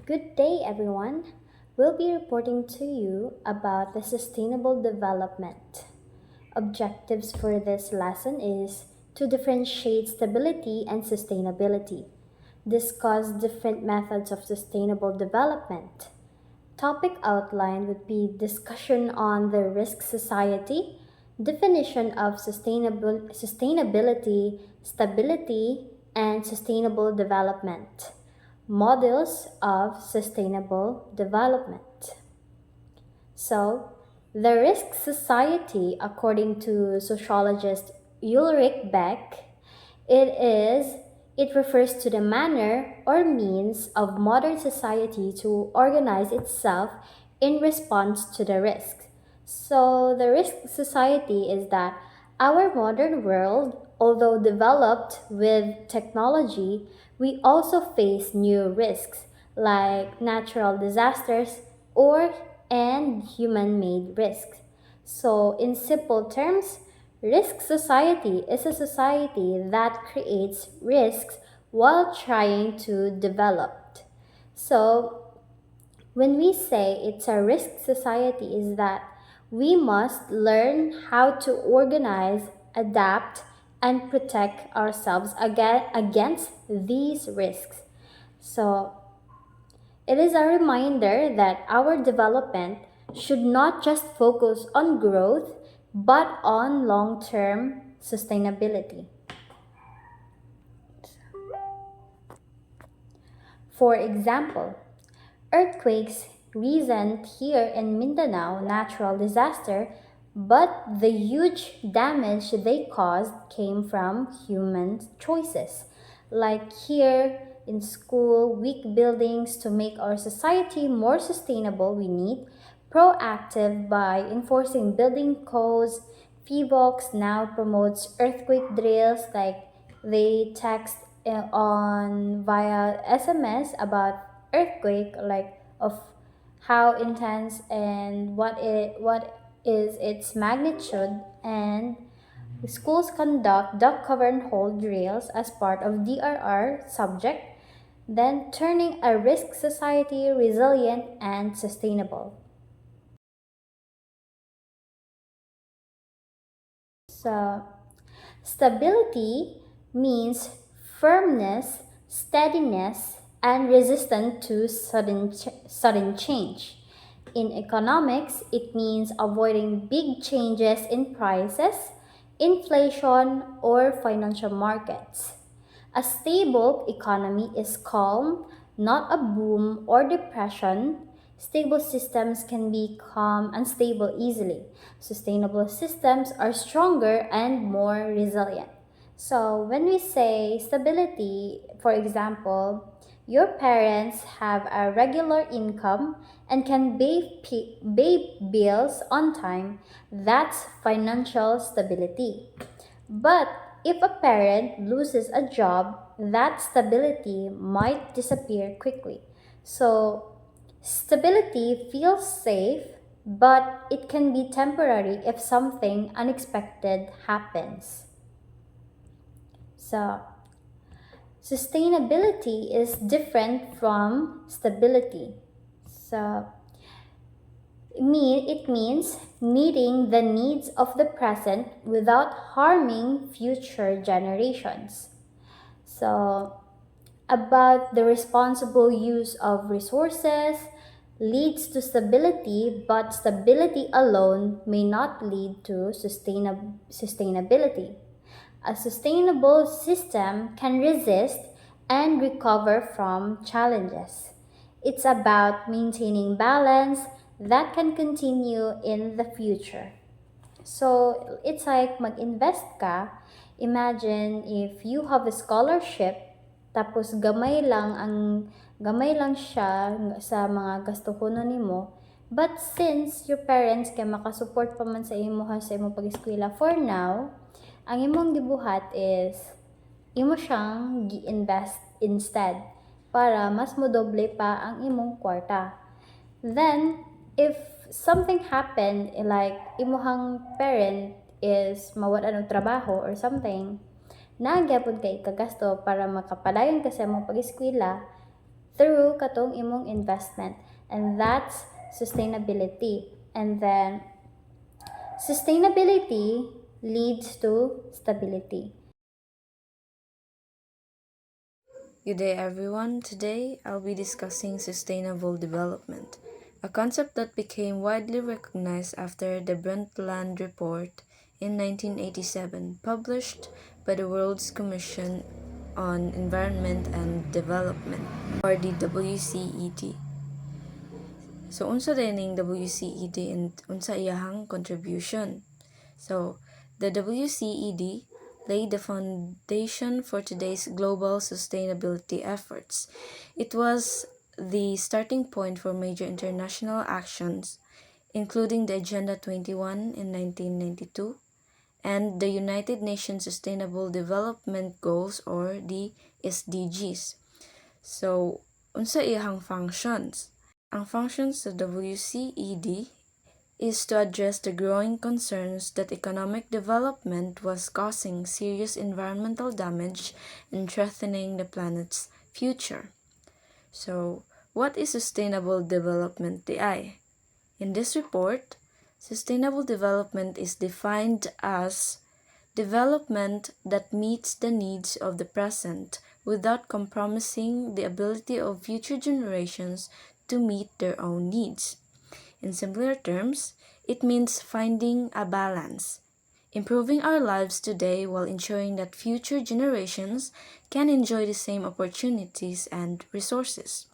Good day, everyone. We'll be reporting to you about the sustainable development. Objectives for this lesson is to differentiate stability and sustainability, discuss different methods of sustainable development. Topic outline would be discussion on the risk society, definition of sustainability, stability, and sustainable development. Models of sustainable development. So, the risk society, according to sociologist Ulrich Beck, it is it refers to the manner or means of modern society to organize itself in response to the risks. So, the risk society is that our modern world, although developed with technology, we also face new risks like natural disasters or and human-made risks. So, in simple terms, risk society is a society that creates risks while trying to develop. So, when we say it's a risk society is that we must learn how to organize, adapt, and protect ourselves against these risks. So, it is a reminder that our development should not just focus on growth but on long term sustainability. For example, earthquakes, recent here in Mindanao natural disaster, but the huge damage they caused came from human choices. Like here in school, weak buildings to make our society more sustainable, we need proactive by enforcing building codes. FIVOX now promotes earthquake drills like they text on via SMS about earthquake like of how intense and what is its magnitude, and schools conduct duck cover and hold drills as part of DRR subject, then turning a risk society resilient and sustainable. So stability means firmness, steadiness, and resistance to sudden change. In economics, it means avoiding big changes in prices, inflation, or financial markets. A stable economy is calm, not a boom or depression. Stable systems can become unstable easily. Sustainable systems are stronger and more resilient. So, when we say stability, for example, your parents have a regular income and can pay bills on time, that's financial stability. But if a parent loses a job, that stability might disappear quickly. So, stability feels safe, but it can be temporary if something unexpected happens. So, sustainability is different from stability. So, it means meeting the needs of the present without harming future generations. So, about the responsible use of resources leads to stability, but stability alone may not lead to sustainability. A sustainable system can resist and recover from challenges. It's about maintaining balance that can continue in the future. So, it's like mag-invest ka. Imagine if you have a scholarship, tapos gamay lang siya sa mga gasto kuno nimo. But since your parents kay makasupport pa man sa imo sa imong pag-eskwela for now, ang imong gibuhat is imo siyang gi-invest instead para mas modoble pa ang imong kwarta. Then, if something happened, like imuhang parent is mawalan og trabaho or something, nagyapon kay kagasto para makapadayon ka sa imong pag-eskwela, through katong imong investment, and that's sustainability. And then sustainability leads to stability. Good day, everyone. Today I'll be discussing sustainable development, a concept that became widely recognized after the Brundtland Report in 1987, published by the World's Commission on Environment and Development, or the WCED. So, unsa dining WCED and unsa iyahang contribution? So, the WCED laid the foundation for today's global sustainability efforts. It was the starting point for major international actions, including the Agenda 21 in 1992 and the United Nations Sustainable Development Goals, or the SDGs. So, unsa iyahang functions? Ang functions sa WCED is to address the growing concerns that economic development was causing serious environmental damage and threatening the planet's future. So, what is sustainable development, DI? In this report, sustainable development is defined as development that meets the needs of the present without compromising the ability of future generations to meet their own needs. In simpler terms, it means finding a balance, improving our lives today while ensuring that future generations can enjoy the same opportunities and resources.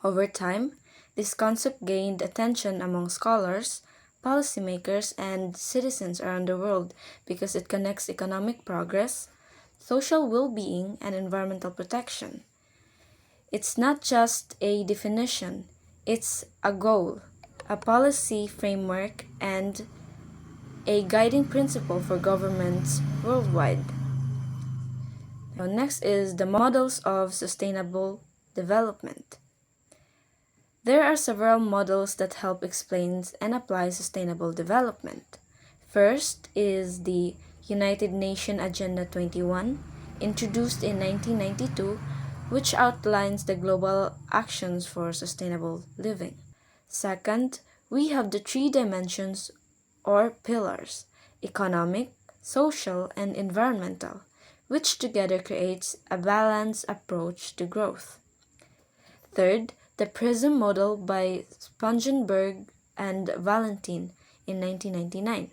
Over time, this concept gained attention among scholars, policymakers, and citizens around the world because it connects economic progress, social well-being, and environmental protection. It's not just a definition, it's a goal, a policy framework, and a guiding principle for governments worldwide. Now, next is the models of sustainable development. There are several models that help explain and apply sustainable development. First is the United Nations Agenda 21, introduced in 1992, which outlines the global actions for sustainable living. Second, we have the three dimensions or pillars: economic, social, and environmental, which together creates a balanced approach to growth. Third, the PRISM model by Spangenberg and Valentin in 1999,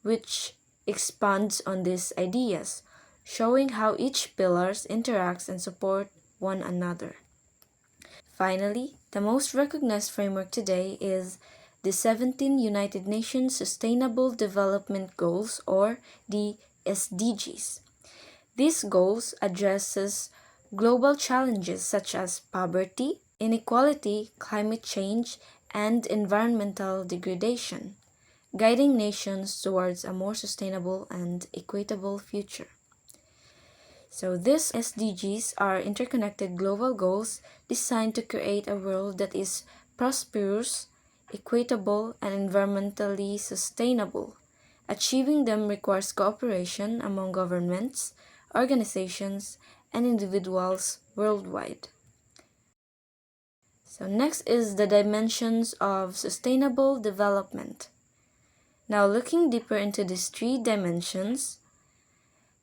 which expands on these ideas, showing how each pillars interacts and support one another. Finally, the most recognized framework today is the 17 United Nations Sustainable Development Goals, or the SDGs. These goals addresses global challenges such as poverty, inequality, climate change, and environmental degradation, guiding nations towards a more sustainable and equitable future. So these SDGs are interconnected global goals designed to create a world that is prosperous, equitable, and environmentally sustainable. Achieving them requires cooperation among governments, organizations, and individuals worldwide. So next is the dimensions of sustainable development. Now looking deeper into these three dimensions,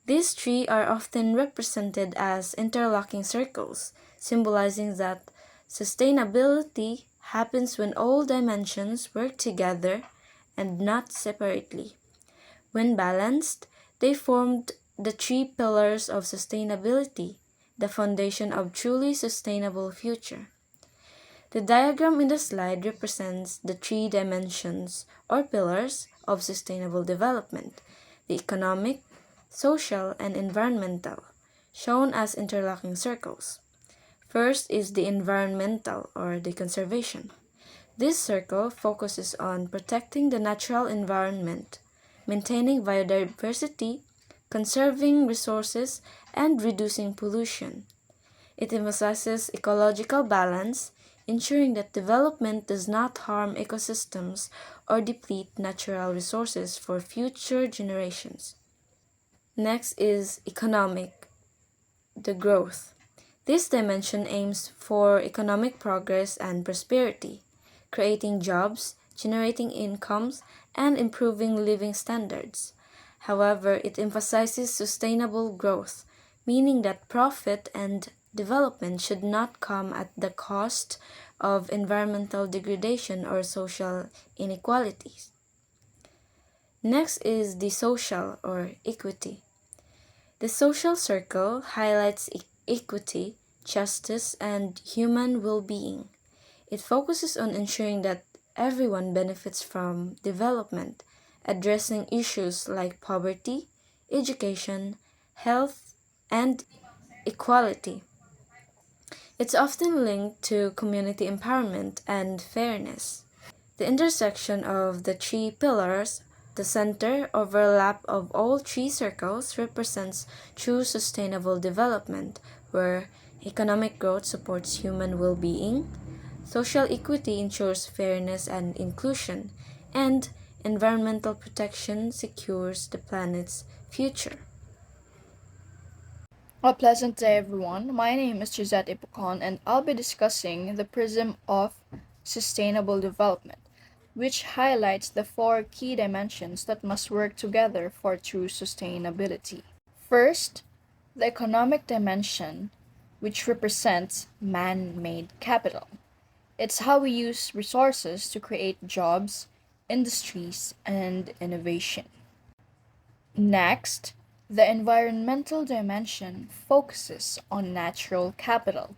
these three are often represented as interlocking circles, symbolizing that sustainability happens when all dimensions work together and not separately. When balanced, they formed the three pillars of sustainability, the foundation of truly sustainable future. The diagram in the slide represents the three dimensions or pillars of sustainable development: the economic, social, and environmental, shown as interlocking circles. First is the environmental or the conservation. This circle focuses on protecting the natural environment, maintaining biodiversity, conserving resources, and reducing pollution. It emphasizes ecological balance, ensuring that development does not harm ecosystems or deplete natural resources for future generations. Next is economic, the growth. This dimension aims for economic progress and prosperity, creating jobs, generating incomes, and improving living standards. However, it emphasizes sustainable growth, meaning that profit and development should not come at the cost of environmental degradation or social inequalities. Next is the social or equity. The social circle highlights equity, justice, and human well being. It focuses on ensuring that everyone benefits from development, addressing issues like poverty, education, health, and equality. It's often linked to community empowerment and fairness. The intersection of the three pillars, the center overlap of all three circles represents true sustainable development, where economic growth supports human well being, social equity ensures fairness and inclusion, and environmental protection secures the planet's future. A pleasant day, everyone. My name is Gisette Ipocon, and I'll be discussing the prism of sustainable development, which highlights the four key dimensions that must work together for true sustainability. First, the economic dimension, which represents man made capital. It's how we use resources to create jobs, industries, and innovation. Next, the environmental dimension focuses on natural capital,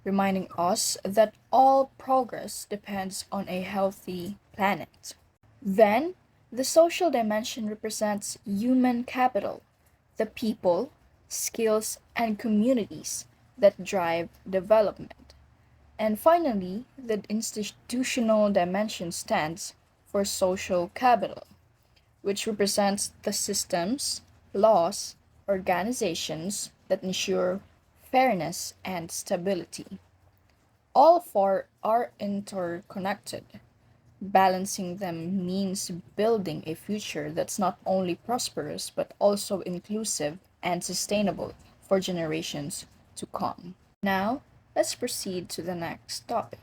reminding us that all progress depends on a healthy planet. Then, the social dimension represents human capital, the people, skills, and communities that drive development. And finally, the institutional dimension stands for social capital, which represents the systems, laws, organizations that ensure fairness and stability. All four are interconnected. Balancing them means building a future that's not only prosperous but also inclusive and sustainable for generations to come. Now, let's proceed to the next topic.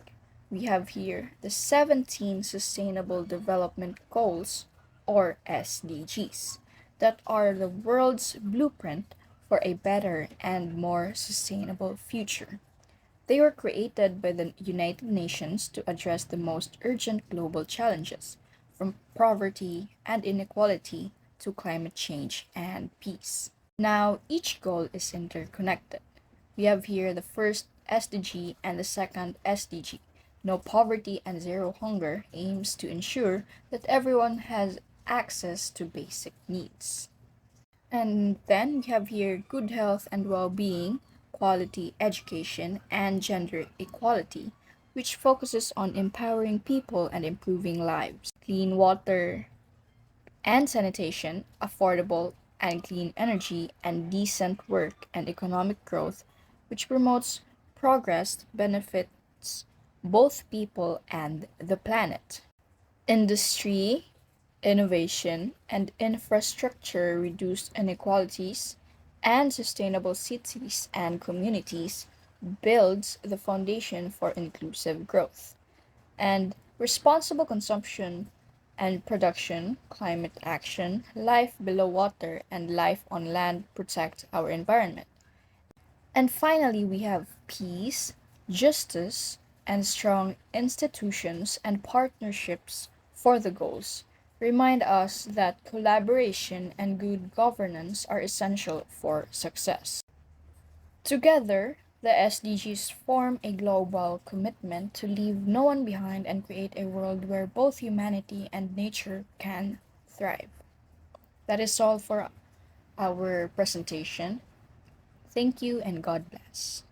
We have here the 17 Sustainable Development Goals, or SDGs, that are the world's blueprint for a better and more sustainable future. They were created by the United Nations to address the most urgent global challenges, from poverty and inequality to climate change and peace. Now, each goal is interconnected. We have here the first SDG and the second SDG. No poverty and zero hunger aims to ensure that everyone has access to basic needs. And then we have here good health and well being, quality education, and gender equality, which focuses on empowering people and improving lives. Clean water and sanitation, affordable and clean energy, and decent work and economic growth, which promotes progress, benefits both people and the planet. Industry, innovation, and infrastructure reduce inequalities, and sustainable cities and communities builds the foundation for inclusive growth. And responsible consumption and production, climate action, life below water, and life on land protect our environment. And finally, we have peace, justice, and strong institutions and partnerships for the goals. Remind us that collaboration and good governance are essential for success. Together, the SDGs form a global commitment to leave no one behind and create a world where both humanity and nature can thrive. That is all for our presentation. Thank you and God bless.